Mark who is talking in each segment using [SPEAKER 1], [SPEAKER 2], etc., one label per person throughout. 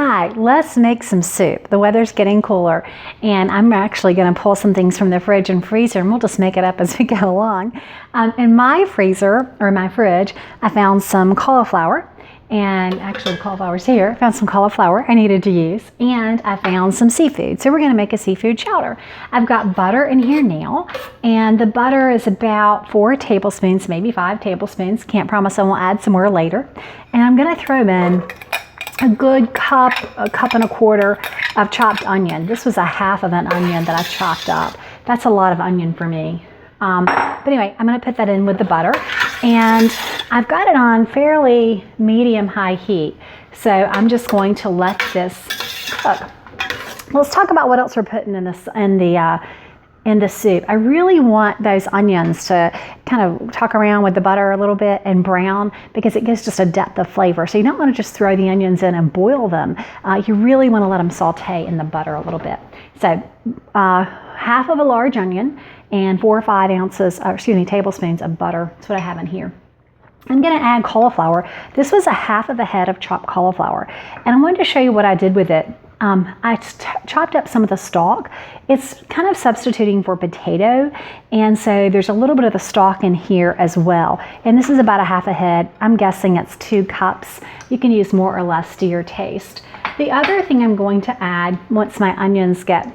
[SPEAKER 1] right, let's make some soup. The weather's getting cooler, and I'm actually going to pull some things from the fridge and freezer, and we'll just make it up as we go along. In my freezer, or my fridge, I found some cauliflower, and actually the cauliflower's here. I found some cauliflower I needed to use, and I found some seafood. So we're going to make a seafood chowder. I've got butter in here now, and the butter is about 4 tablespoons, maybe 5 tablespoons. Can't promise I won't add some more later. And I'm going to throw in a good cup, a cup and a quarter of chopped onion. This was a half of an onion that I chopped up. That's a lot of onion for me. But anyway, I'm going to put that in with the butter, and I've got it on fairly medium-high heat. So I'm just going to let this cook. Let's talk about what else we're putting in the soup. I really want those onions to kind of tuck around with the butter a little bit and brown, because it gives just a depth of flavor. So you don't want to just throw the onions in and boil them. You really want to let them saute in the butter a little bit. So half of a large onion and 4 or 5 tablespoons of butter. That's what I have in here. I'm going to add cauliflower. This was a half of a head of chopped cauliflower, and I wanted to show you what I did with it. I chopped up some of the stalk. It's kind of substituting for potato, and so there's a little bit of the stalk in here as well. And this is about a half a head. I'm guessing it's 2 cups. You can use more or less to your taste. The other thing I'm going to add once my onions get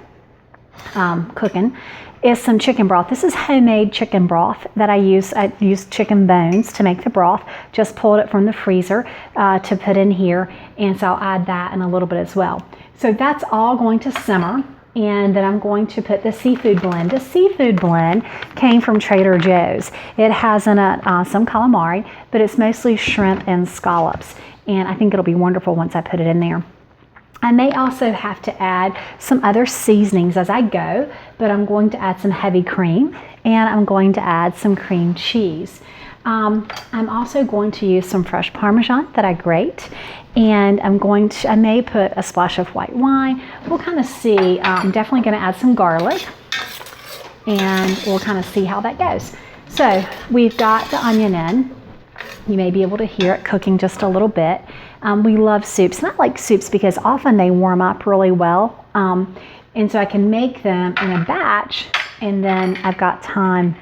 [SPEAKER 1] cooking is some chicken broth. This is homemade chicken broth that I use. I used chicken bones to make the broth. Just pulled it from the freezer to put in here, and so I'll add that in a little bit as well. So that's all going to simmer, and then I'm going to put the seafood blend. The seafood blend came from Trader Joe's. It has in it some calamari, but it's mostly shrimp and scallops, and I think it'll be wonderful once I put it in there. I may also have to add some other seasonings as I go, but I'm going to add some heavy cream, and I'm going to add some cream cheese. I'm also going to use some fresh parmesan that I grate, and I may put a splash of white wine. We'll kind of see. I'm definitely going to add some garlic, and we'll kind of see how that goes. So we've got the onion in. You may be able to hear it cooking just a little bit. We love soups, and I like soups because often they warm up really well. And so I can make them in a batch, and then I've got time.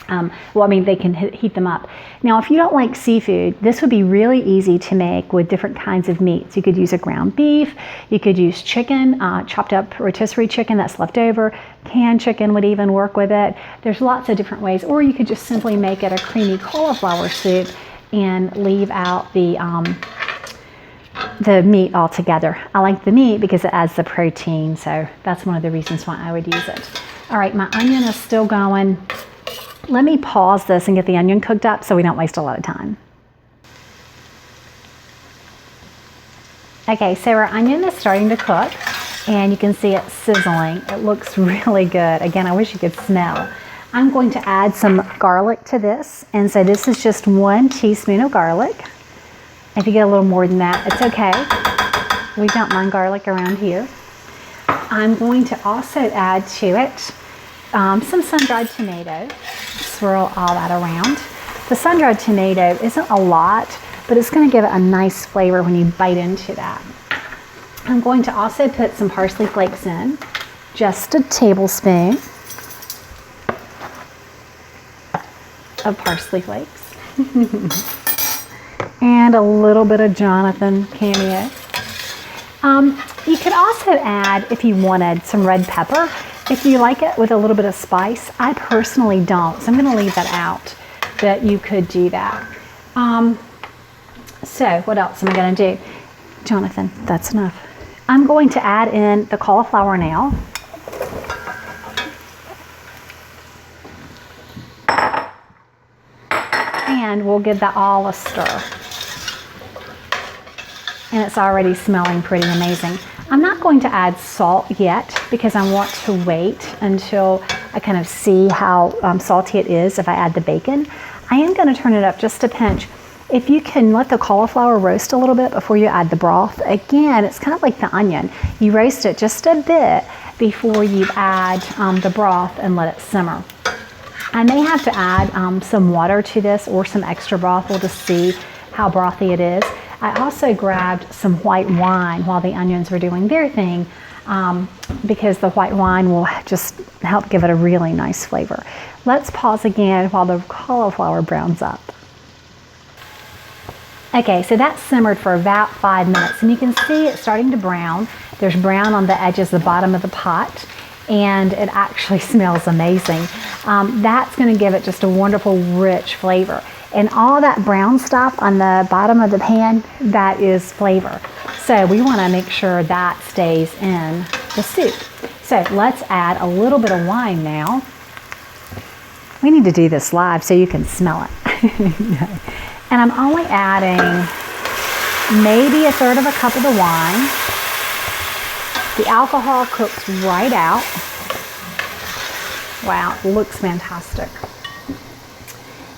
[SPEAKER 1] They can heat them up. Now, if you don't like seafood, this would be really easy to make with different kinds of meats. You could use a ground beef, you could use chicken, chopped up rotisserie chicken that's left over, canned chicken would even work with it. There's lots of different ways, or you could just simply make it a creamy cauliflower soup and leave out the meat altogether. I like the meat because it adds the protein, so that's one of the reasons why I would use it. All right, my onion is still going. Let me pause this and get the onion cooked up so we don't waste a lot of time. Okay, so our onion is starting to cook, and you can see it sizzling. It looks really good. Again, I wish you could smell. I'm going to add some garlic to this, and so this is just 1 teaspoon of garlic. If you get a little more than that, it's okay. We don't mind garlic around here. I'm going to also add to it some sun-dried tomato. Swirl all that around. The sun-dried tomato isn't a lot, but it's going to give it a nice flavor when you bite into that. I'm going to also put some parsley flakes in, just a tablespoon of parsley flakes. And a little bit of Jonathan cameo. You could also add, if you wanted, some red pepper. If you like it with a little bit of spice. I personally don't, so I'm going to leave that out, but you could do that. So what else am I going to do? Jonathan, that's enough. I'm going to add in the cauliflower now. And we'll give that all a stir. And it's already smelling pretty amazing. I'm not going to add salt yet because I want to wait until I kind of see how salty it is if I add the bacon. I am going to turn it up just a pinch. If you can let the cauliflower roast a little bit before you add the broth, again, it's kind of like the onion. You roast it just a bit before you add the broth and let it simmer. I may have to add some water to this or some extra broth. We'll just see how brothy it is. I also grabbed some white wine while the onions were doing their thing, because the white wine will just help give it a really nice flavor. Let's pause again while the cauliflower browns up. Okay, so that's simmered for about 5 minutes, and you can see it's starting to brown. There's brown on the edges, the bottom of the pot, and it actually smells amazing. That's going to give it just a wonderful, rich flavor. And all that brown stuff on the bottom of the pan, that is flavor. So we want to make sure that stays in the soup. So let's add a little bit of wine now. We need to do this live so you can smell it. And I'm only adding maybe 1/3 of a cup of the wine. The alcohol cooks right out. Wow, it looks fantastic.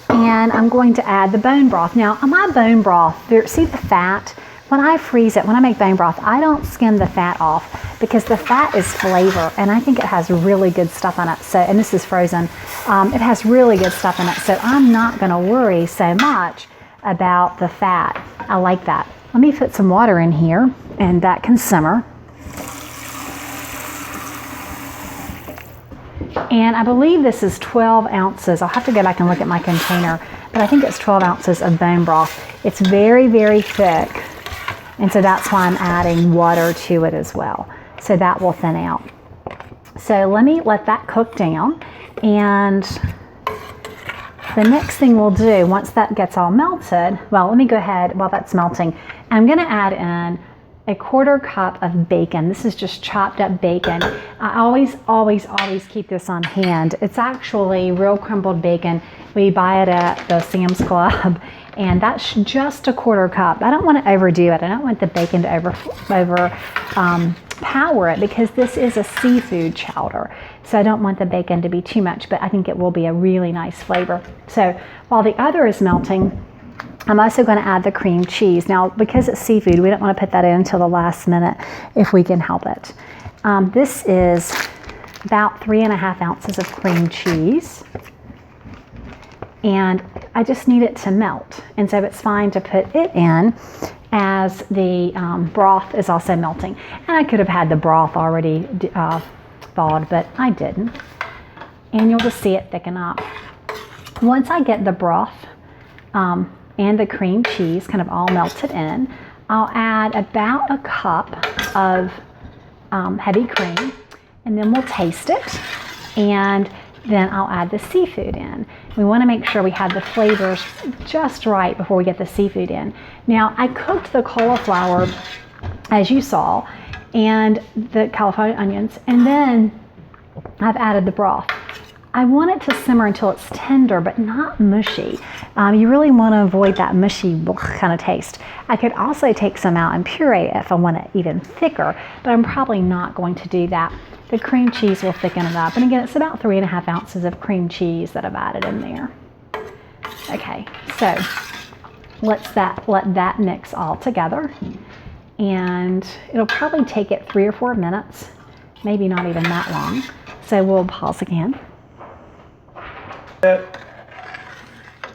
[SPEAKER 1] And I'm going to add the bone broth. Now, on my bone broth, see the fat? When I freeze it, when I make bone broth, I don't skim the fat off because the fat is flavor, and I think it has really good stuff in it. So, and this is frozen. It has really good stuff in it, so I'm not going to worry so much about the fat. I like that. Let me put some water in here, and that can simmer. And I believe this is 12 ounces. I'll have to go back and look at my container, but I think it's 12 ounces of bone broth. It's very, very thick, and so that's why I'm adding water to it as well. So that will thin out. So let me let that cook down, and the next thing we'll do, once that gets all melted, well, let me go ahead while that's melting. I'm going to add in a 1/4 cup of bacon. This is just chopped up bacon. I always keep this on hand. It's actually real crumbled bacon. We buy it at the Sam's Club, and that's just a 1/4 cup. I don't want to overdo it. I don't want the bacon to power it, because this is a seafood chowder. So I don't want the bacon to be too much, but I think it will be a really nice flavor. So while the other is melting, I'm also going to add the cream cheese. Now, because it's seafood, we don't want to put that in until the last minute if we can help it. This is about 3.5 ounces of cream cheese. And I just need it to melt. And so it's fine to put it in as the broth is also melting. And I could have had the broth already thawed, but I didn't. And you'll just see it thicken up. Once I get the broth and the cream cheese kind of all melted in, I'll add about a cup of heavy cream, and then we'll taste it, and then I'll add the seafood in. We want to make sure we have the flavors just right before we get the seafood in. Now, I cooked the cauliflower, as you saw, and the cauliflower onions, and then I've added the broth. I want it to simmer until it's tender, but not mushy. You really want to avoid that mushy kind of taste. I could also take some out and puree it if I want it even thicker, but I'm probably not going to do that. The cream cheese will thicken it up. And again, it's about 3.5 ounces of cream cheese that I've added in there. Okay, so let that mix all together. And it'll probably take it 3 or 4 minutes, maybe not even that long. So we'll pause again.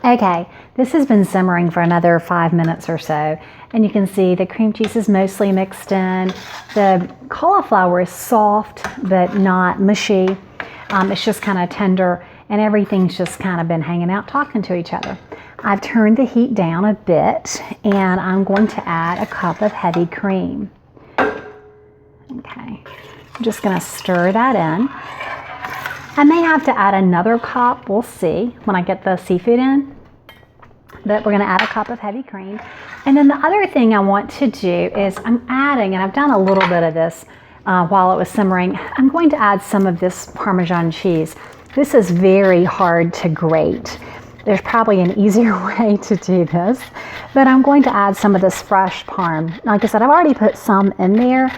[SPEAKER 1] Okay, this has been simmering for another 5 minutes or so, and you can see the cream cheese is mostly mixed in. The cauliflower is soft but not mushy. It's just kind of tender, and everything's just kind of been hanging out talking to each other. I've turned the heat down a bit, and I'm going to add a cup of heavy cream. Okay, I'm just going to stir that in. I may have to add another cup, we'll see when I get the seafood in, but we're gonna add a cup of heavy cream. And then the other thing I want to do is I'm adding, and I've done a little bit of this while it was simmering, I'm going to add some of this Parmesan cheese. This is very hard to grate. There's probably an easier way to do this, but I'm going to add some of this fresh parm. Like I said, I've already put some in there.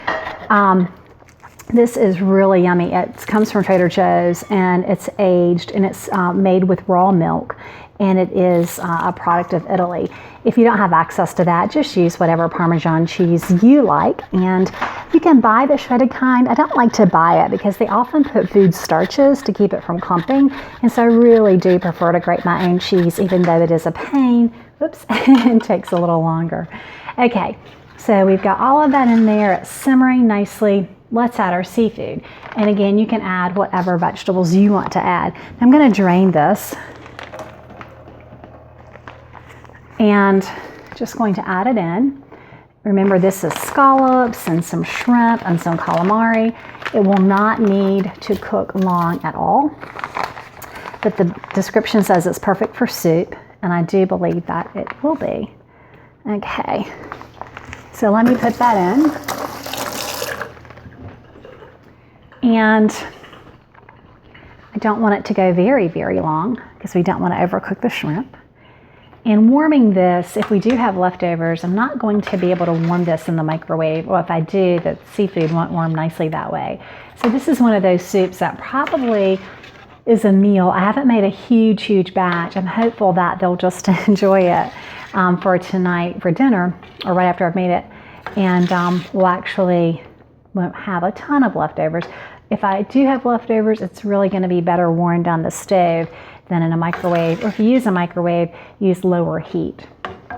[SPEAKER 1] This is really yummy. It comes from Trader Joe's, and it's aged, and it's made with raw milk, and it is a product of Italy. If you don't have access to that, just use whatever Parmesan cheese you like, and you can buy the shredded kind. I don't like to buy it because they often put food starches to keep it from clumping, and so I really do prefer to grate my own cheese, even though it is a pain. Oops, it takes a little longer. Okay, so we've got all of that in there. It's simmering nicely. Let's add our seafood. And again, you can add whatever vegetables you want to add. I'm going to drain this and just going to add it in. Remember, this is scallops and some shrimp and some calamari. It will not need to cook long at all, but the description says it's perfect for soup, and I do believe that it will be. Okay, so let me put that in. And I don't want it to go very, very long because we don't want to overcook the shrimp. And warming this, if we do have leftovers, I'm not going to be able to warm this in the microwave, or if I do, the seafood won't warm nicely that way. So this is one of those soups that probably is a meal. I haven't made a huge, huge batch. I'm hopeful that they'll just enjoy it for tonight for dinner, or right after I've made it. And we'll actually won't have a ton of leftovers. If I do have leftovers, it's really going to be better warmed on the stove than in a microwave. Or if you use a microwave, use lower heat.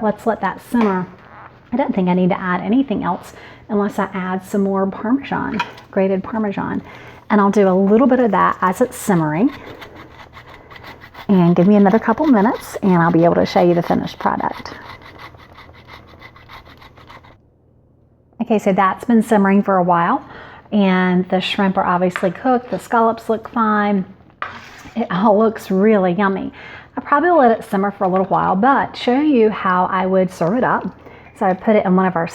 [SPEAKER 1] Let's let that simmer. I don't think I need to add anything else unless I add some more parmesan, grated parmesan. And I'll do a little bit of that as it's simmering. And give me another couple minutes and I'll be able to show you the finished product. Okay, so that's been simmering for a while, and the shrimp are obviously cooked. The scallops look fine. It all looks really yummy. I probably will let it simmer for a little while, but show you how I would serve it up. So I put it in one of our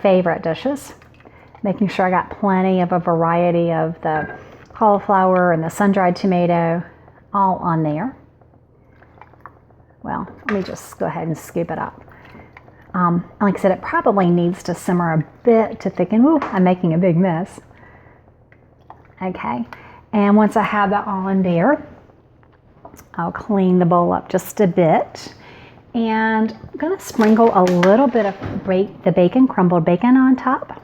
[SPEAKER 1] favorite dishes, making sure I got plenty of a variety of the cauliflower and the sun-dried tomato all on there. Well, let me just go ahead and scoop it up. Like I said, it probably needs to simmer a bit to thicken. Ooh, I'm making a big mess. Okay, and once I have that all in there, I'll clean the bowl up just a bit. And I'm going to sprinkle a little bit of the bacon, crumbled bacon on top.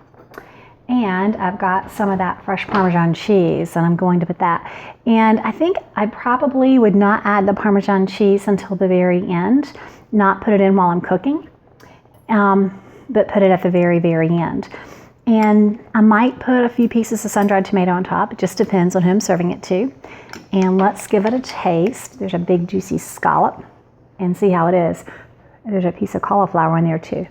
[SPEAKER 1] And I've got some of that fresh Parmesan cheese, and I'm going to put that. And I think I probably would not add the Parmesan cheese until the very end, not put it in while I'm cooking. But put it at the very, very end. And I might put a few pieces of sun-dried tomato on top. It just depends on who I'm serving it to. And let's give it a taste. There's a big juicy scallop, and see how it is. There's a piece of cauliflower in there too.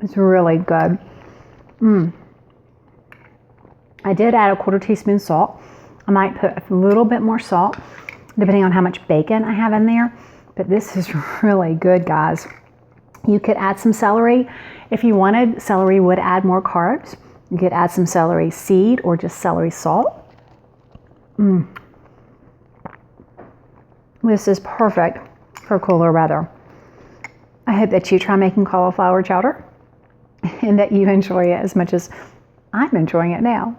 [SPEAKER 1] It's really good. I did add a 1/4 teaspoon salt. I might put a little bit more salt, depending on how much bacon I have in there. But this is really good, guys. You could add some celery. If you wanted, celery would add more carbs. You could add some celery seed or just celery salt. This is perfect for cooler weather. I hope that you try making cauliflower chowder and that you enjoy it as much as I'm enjoying it now.